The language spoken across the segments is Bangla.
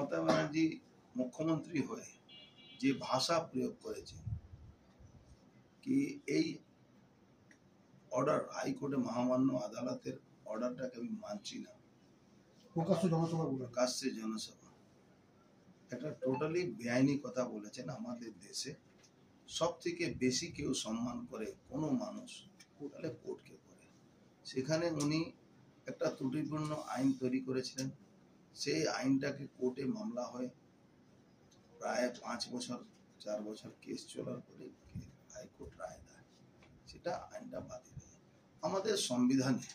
মমতা ব্যানার্জি মুখ্যমন্ত্রী হয়ে যে ভাষা প্রয়োগ করেছে কি এই অর্ডার হাইকোর্টে মহামান্য আদালতের অর্ডারটাকে আমি মানছি না। প্রকাশ্যে জনসভা একটা টোটালি বেআইনি কথা বলেছেন। আমাদের দেশে সব থেকে বেশি কেউ সম্মান করে কোনো মানুষ তাহলে কোর্টকে করে। সেখানে উনি একটা ত্রুটিপূর্ণ আইন তৈরি করেছিলেন। সেই আইনটাকে কোর্টে মামলা হয়, প্রায় 5 বছর 4 বছর কেস চলার পরে হাইকোর্ট রায় দেয়, সেটা আইনটা বাতিল হয়। আমাদের সংবিধানে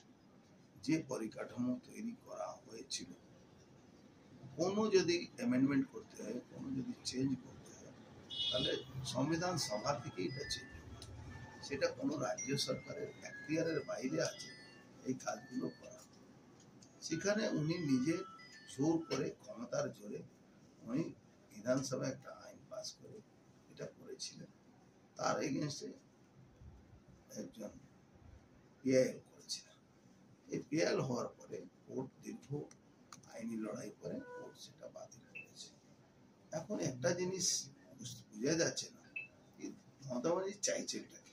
যে পরিকাঠামো তৈরি করা হয়েছিল, কোনো যদি অ্যামেন্ডমেন্ট করতে হয়, কোনো যদি চেঞ্জ করতে হয়, তাহলে সংবিধান সভা থেকেই এটা চেঞ্জ হবে। সেটা কোনো রাজ্য সরকারের এখতিয়ারের বাইরে আছে এই কাজগুলো করা। সেখানে উনি নিজে জোর করে ক্ষমতার জোরে উনি বিধানসভায় একটা আইন পাস করে এটা করেছিলেন। তার এগেনস্টে একজন পিআইএল করেছিলেন। এই পিআইএল হওয়ার পরে কোর্ট দীর্ঘ আইনি লড়াই করে কোর্ট সেটা বাতিল করেছে। এখন একটা জিনিস বোঝা যাচ্ছে না, মমতা ব্যানার্জি চাইছে এটাকে।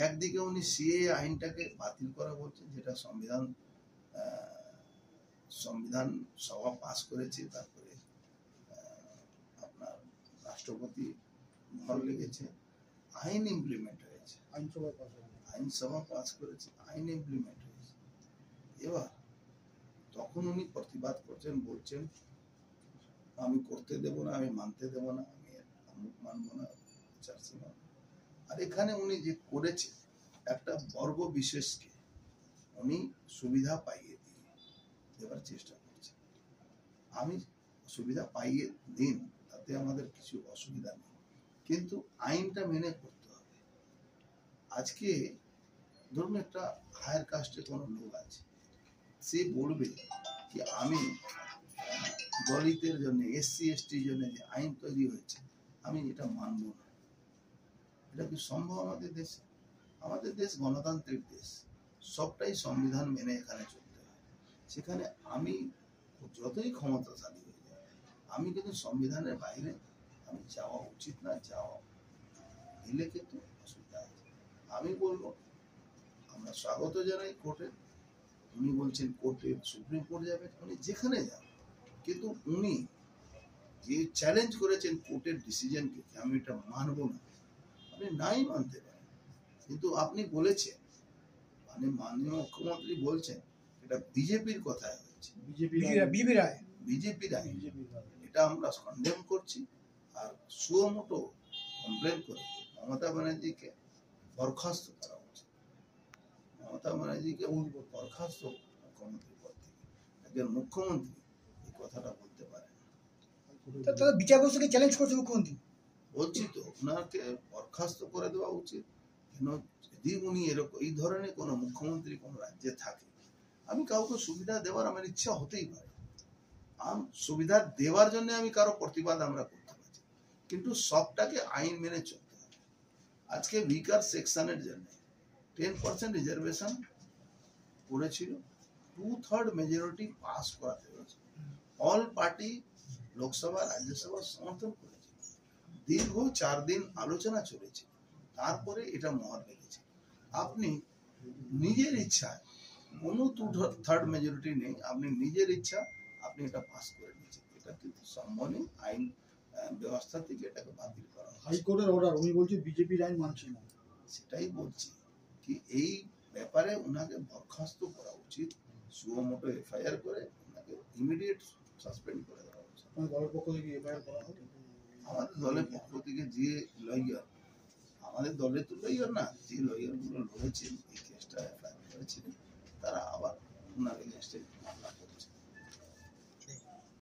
একদিকে উনি সিএ আইনটাকে বাতিল করা বলছেন, যেটা সংবিধান সভা পাস করেছে, তারপরে আপনার রাষ্ট্রপতি মোহর লেগেছে, আইন ইমপ্লিমেন্ট হয়েছে, আইনসভা পাস করেছে, আইন ইমপ্লিমেন্ট হয়েছে। এবার তখন উনি প্রতিবাদ করছেন, বলছেন আমি করতে দেব না, আমি মানতে দেব না, আমি অমুক মানবো না, চার্চি মানবো। আর এখানে উনি যে করেছে, একটা বর্গ বিশেষকে উনি সুবিধা পাইয়ে দিয়ে দেওয়ার চেষ্টা করছে। আমি সুবিধা পাইয়ে দিন, তাতে আমাদের কিছু অসুবিধা নেই, কিন্তু আইনটা মেনে করতে হবে। আজকে ধরুন একটা হায়ার কাস্টে কোনো লোক আছে, সে বলবে যে আমি দলিতের জন্য, এসসি এসটির জন্য যে আইন তৈরি হয়েছে আমি এটা মানব না। এটা কি সম্ভব আমাদের দেশে? আমাদের দেশ গণতান্ত্রিক দেশ, সবটাই সংবিধান মেনে এখানে চলতে হয়। সেখানে আমি যতই ক্ষমতাশালী হয়ে যায়, আমি কিন্তু সংবিধানের বাইরে আমি যাওয়া উচিত না। যাওয়া দিলে কিন্তু অসুবিধা আছে। আমি বলবো আমরা স্বাগত জানাই কোর্টের। উনি বলছেন কোর্টে, সুপ্রিম কোর্ট যাবেন, উনি যেখানে যান, কিন্তু উনি যে চ্যালেঞ্জ করেছেন কোর্টের ডিসিশনকে, আমি এটা মানবো না, আপনি নাই মানতে পারেন, কিন্তু আপনি বলেছেন, মানে মাননীয় মুখ্যমন্ত্রী বলছেন এটা বিজেপির কথায় হয়েছে, বিজেপির আইন, এটা আমরা কন্ডেম করছি। আর সুমোটো কমপ্লেন করে মমতা ব্যানার্জিকে বরখাস্ত করা উচিত। মমতা ব্যানার্জিকে বরখাস্ত মুখ্যমন্ত্রী পদ থেকে। একজন মুখ্যমন্ত্রী এই কথাটা বলতে পারে না। বিচারপতিকে চ্যালেঞ্জ করছে মুখ্যমন্ত্রী। বলছি তো, ওনাকে বরখাস্ত করে দেওয়া উচিত। কেন, যদি উনি এরকম এই ধরনের কোনো মুখ্যমন্ত্রী কোনো রাজ্যে থাকে, আমি কাউকে সুবিধা দেওয়ার আমার ইচ্ছা হতেই পারে, সুবিধা দেওয়ার জন্য আমি কারো প্রতিবাদ আমরা করতে পারি, কিন্তু সবটাকে আইন মেনে চলতে হবে। আজকে উইকার সেকশনের জন্য 10% রিজার্ভেশন করেছিল, 2/3 মেজরিটি পাস করাতে হয়েছে। অল পার্টি লোকসভা রাজ্যসভা সমর্থন করেছে। দীর্ঘ 4 দিন আলোচনা চলেছে, তারপরে এটা মোহর লেগেছে। আপনি নিজের ইচ্ছায়, কোনো 2/3 মেজরিটি নেই, আপনি নিজের ইচ্ছা আপনি এটা পাস করে নিয়েছেন। এটা কিন্তু সম্ভব নেই, আইন ব্যবস্থা থেকে এটাকে বাতিল করা। হাইকোর্টের অর্ডার, উনি বলছেন বিজেপির আইন মানছে না। সেটাই বলছি কি এই ব্যাপারে ওনাকে বরখাস্ত করা উচিত, সুমোটো এফআইআর করে ওনাকে ইমিডিয়েট সাসপেন্ড করে দেওয়া উচিত। দলের পক্ষ থেকে এফআইআর করা হবে। আমাদের দলের পক্ষ থেকে যে লয়ার, আমাদের দলের তো লয়ার না, যে লয়ারগুলো লড়েছেন এই কেসটা এফআইআর করেছিলেন, তারা আবার ওনার এগেনস্টে মামলা